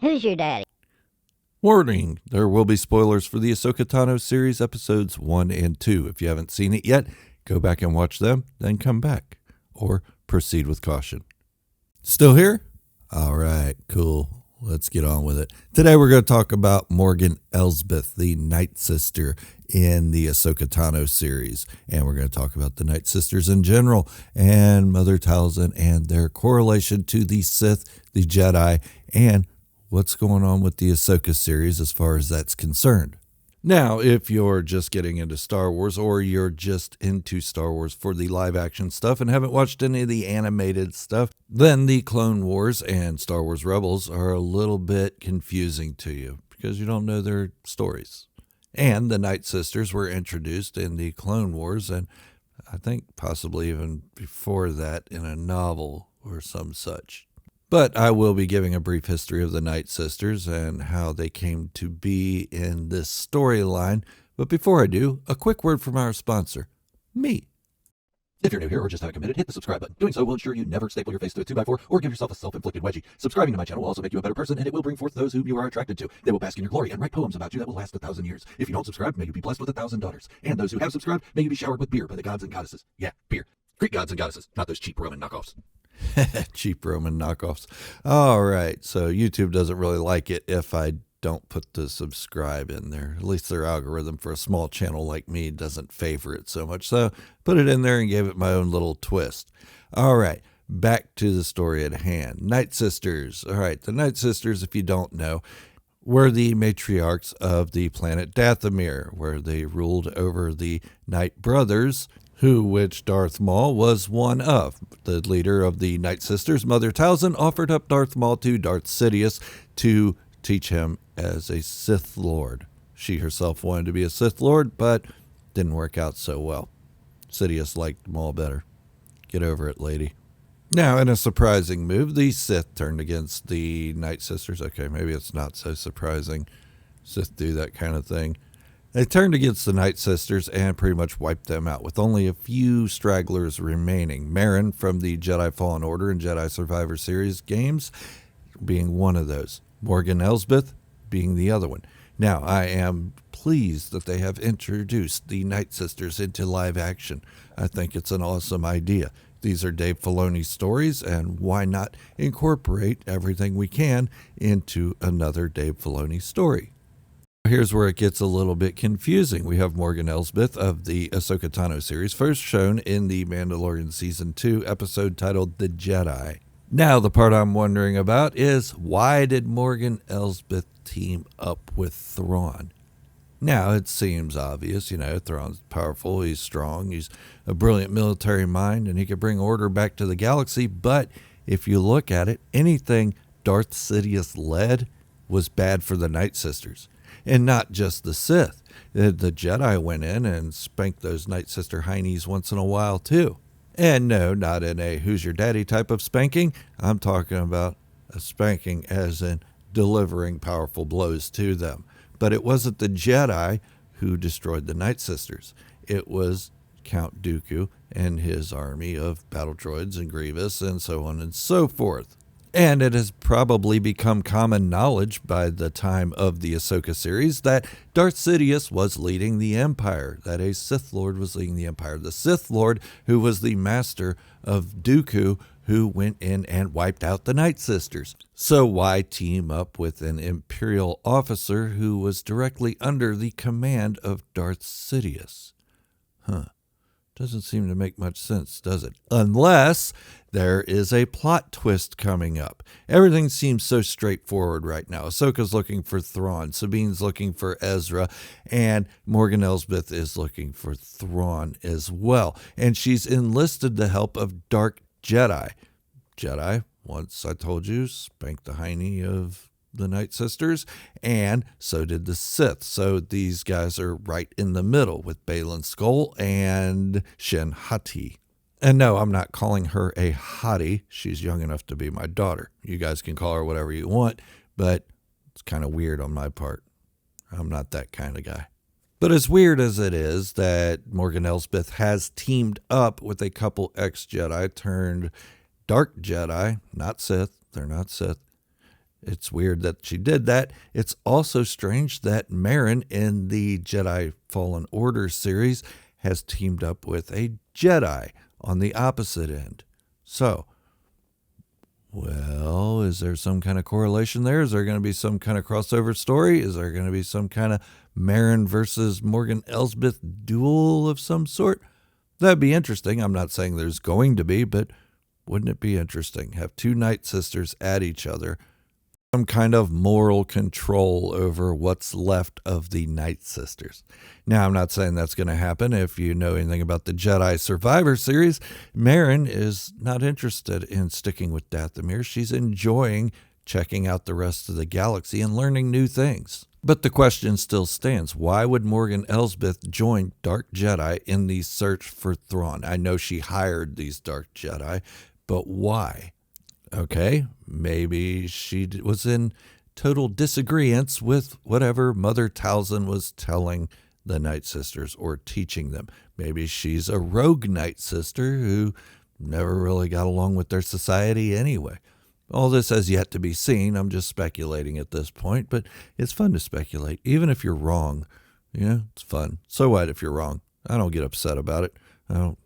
Who's your daddy? Warning, there will be spoilers for the AHSOKA Tano series episodes 1 and 2. If you haven't seen it yet, go back and watch them, then come back. Or proceed with caution. Still here? All right, cool. Let's get on with it. Today we're going to talk about Morgan Elsbeth, the Night Sister in the AHSOKA Tano series. And we're going to talk about the Night Sisters in general and Mother Talzin and their correlation to the Sith, the Jedi, and what's going on with the AHSOKA series as far as that's concerned. Now, if you're just getting into Star Wars or you're just into Star Wars for the live action stuff and haven't watched any of the animated stuff, then the Clone Wars and Star Wars Rebels are a little bit confusing to you because you don't know their stories. And the Night Sisters were introduced in the Clone Wars and I think possibly even before that in a novel or some such. But I will be giving a brief history of the Night Sisters and how they came to be in this storyline. But before I do, a quick word from our sponsor, me. If you're new here or just haven't committed, hit the subscribe button. Doing so will ensure you never staple your face to a 2x4 or give yourself a self-inflicted wedgie. Subscribing to my channel will also make you a better person, and it will bring forth those whom you are attracted to. They will bask in your glory and write poems about you that will last 1,000 years. If you don't subscribe, may you be blessed with 1,000 daughters. And those who have subscribed, may you be showered with beer by the gods and goddesses. Yeah, beer. Greek gods and goddesses, not those cheap Roman knockoffs. Cheap Roman knockoffs. All right, so YouTube doesn't really like it if I don't put the subscribe in there. At least their algorithm for a small channel like me doesn't favor it so much. So put it in there and gave it my own little twist. All right, back to the story at hand. Night Sisters. All right, the Night Sisters, if you don't know, were the matriarchs of the planet Dathomir, where they ruled over the Night Brothers, which Darth Maul was one of. The leader of the Night Sisters, Mother Talzin, offered up Darth Maul to Darth Sidious to teach him as a Sith Lord. She herself wanted to be a Sith Lord, but didn't work out so well. Sidious liked Maul better. Get over it, lady. Now, in a surprising move, the Sith turned against the Night Sisters. Okay, maybe it's not so surprising. Sith do that kind of thing. They turned against the Night Sisters and pretty much wiped them out, with only a few stragglers remaining. Merrin from the Jedi Fallen Order and Jedi Survivor Series games being one of those. Morgan Elsbeth being the other one. Now, I am pleased that they have introduced the Night Sisters into live action. I think it's an awesome idea. These are Dave Filoni's stories, and why not incorporate everything we can into another Dave Filoni story? Here's where it gets a little bit confusing. We have Morgan Elsbeth of the AHSOKA Tano series, first shown in the Mandalorian Season 2 episode titled The Jedi. Now, the part I'm wondering about is, why did Morgan Elsbeth team up with Thrawn? Now, it seems obvious, Thrawn's powerful, he's strong, he's a brilliant military mind, and he could bring order back to the galaxy, but if you look at it, anything Darth Sidious led was bad for the Night Sisters. And not just the Sith. The Jedi went in and spanked those Night Sister heinies once in a while, too. And no, not in a who's your daddy type of spanking. I'm talking about a spanking as in delivering powerful blows to them. But it wasn't the Jedi who destroyed the Night Sisters. It was Count Dooku and his army of battle droids and Grievous and so on and so forth. And it has probably become common knowledge by the time of the AHSOKA series that Darth Sidious was leading the Empire, that a Sith Lord was leading the Empire. The Sith Lord who was the master of Dooku, who went in and wiped out the Night Sisters. So why team up with an Imperial officer who was directly under the command of Darth Sidious? Doesn't seem to make much sense, does it? Unless there is a plot twist coming up. Everything seems so straightforward right now. Ahsoka's looking for Thrawn, Sabine's looking for Ezra, and Morgan Elsbeth is looking for Thrawn as well. And she's enlisted the help of Dark Jedi. Jedi, once I told you, spanked the hiney of the Night Sisters, and so did the Sith. So these guys are right in the middle with Baylan Skoll and Shin Hati. And no, I'm not calling her a hottie. She's young enough to be my daughter. You guys can call her whatever you want, but it's kind of weird on my part. I'm not that kind of guy. But as weird as it is that Morgan Elsbeth has teamed up with a couple ex-Jedi turned Dark Jedi, not Sith, they're not Sith, It's weird that she did that. It's also strange that Marin in the Jedi Fallen Order series has teamed up with a Jedi on the opposite end. So, well, is there some kind of correlation there? Is there going to be some kind of crossover story? Is there going to be some kind of Marin versus Morgan Elsbeth duel of some sort? That'd be interesting. I'm not saying there's going to be, but wouldn't it be interesting? Have two Night Sisters at each other. Some kind of moral control over what's left of the Night Sisters. Now, I'm not saying that's going to happen. If you know anything about the Jedi Survivor series, Marin is not interested in sticking with Dathomir. She's enjoying checking out the rest of the galaxy and learning new things. But the question still stands. Why would Morgan Elsbeth join Dark Jedi in the search for Thrawn? I know she hired these Dark Jedi, but why? Okay, maybe she was in total disagreement with whatever Mother Talzin was telling the Night Sisters or teaching them. Maybe she's a rogue Night Sister who never really got along with their society anyway. All this has yet to be seen. I'm just speculating at this point, but it's fun to speculate. Even if you're wrong, it's fun. So what if you're wrong? I don't get upset about it. I don't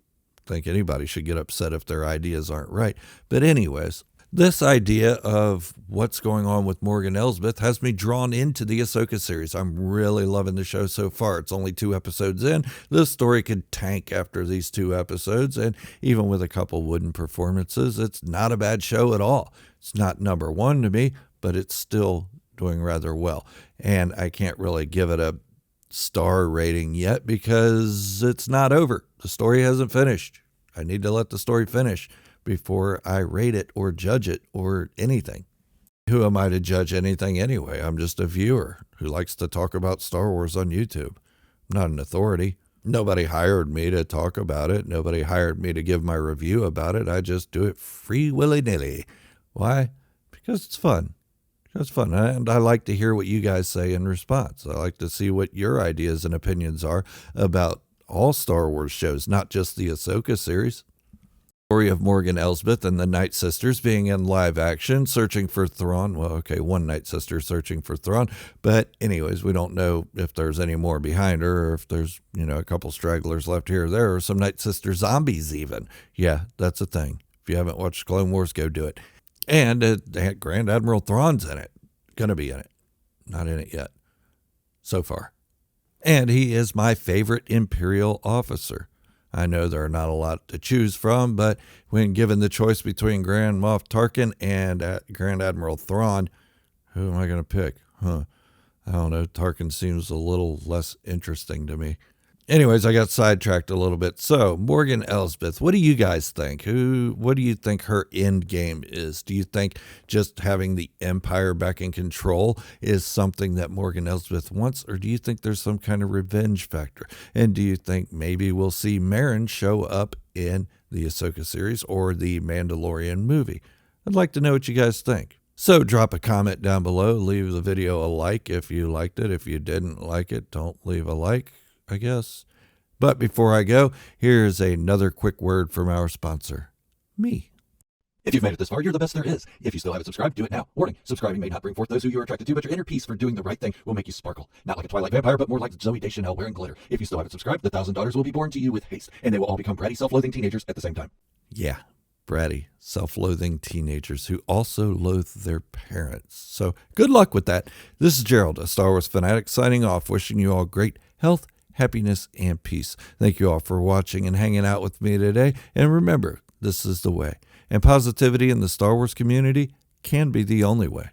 think anybody should get upset if their ideas aren't right. But anyways, this idea of what's going on with Morgan Elsbeth has me drawn into the AHSOKA series. I'm really loving the show so far. It's only 2 episodes in. This story could tank after these 2 episodes, and even with a couple wooden performances, it's not a bad show at all. It's not number 1 to me, but it's still doing rather well. And I can't really give it a star rating yet because it's not over. The story hasn't finished. I need to let the story finish before I rate it or judge it or anything. Who am I to judge anything anyway? I'm just a viewer who likes to talk about Star Wars on YouTube. I'm not an authority. Nobody hired me to talk about it. Nobody hired me to give my review about it. I just do it free willy-nilly. Why? Because it's fun. It's fun. And I like to hear what you guys say in response. I like to see what your ideas and opinions are about all Star Wars shows, not just the AHSOKA series. Story of Morgan Elsbeth and the Night Sisters being in live action, searching for Thrawn. Well, okay, one Night Sister searching for Thrawn. But anyways, we don't know if there's any more behind her or if there's, a couple stragglers left here or there or some Night Sister zombies even. Yeah, that's a thing. If you haven't watched Clone Wars, go do it. And Grand Admiral Thrawn's in it. Gonna be in it. Not in it yet. So far. And he is my favorite Imperial officer. I know there are not a lot to choose from, but when given the choice between Grand Moff Tarkin and Grand Admiral Thrawn, who am I going to pick? I don't know. Tarkin seems a little less interesting to me. Anyways, I got sidetracked a little bit. So, Morgan Elsbeth, what do you guys think? What do you think her end game is? Do you think just having the Empire back in control is something that Morgan Elsbeth wants, or do you think there's some kind of revenge factor? And do you think maybe we'll see Marin show up in the AHSOKA series or the Mandalorian movie? I'd like to know what you guys think. So drop a comment down below. Leave the video a like if you liked it. If you didn't like it, don't leave a like, I guess. But before I go, here's another quick word from our sponsor, me. If you've made it this far, you're the best there is. If you still haven't subscribed, do it now. Warning, subscribing may not bring forth those who you are attracted to, but your inner peace for doing the right thing will make you sparkle. Not like a Twilight vampire, but more like Zooey Deschanel wearing glitter. If you still haven't subscribed, the $1,000 will be born to you with haste, and they will all become bratty, self-loathing teenagers at the same time. Yeah, bratty, self-loathing teenagers who also loathe their parents. So good luck with that. This is Gerald, a Star Wars fanatic, signing off, wishing you all great health, happiness, and peace. Thank you all for watching and hanging out with me today. And remember, this is the way. And positivity in the Star Wars community can be the only way.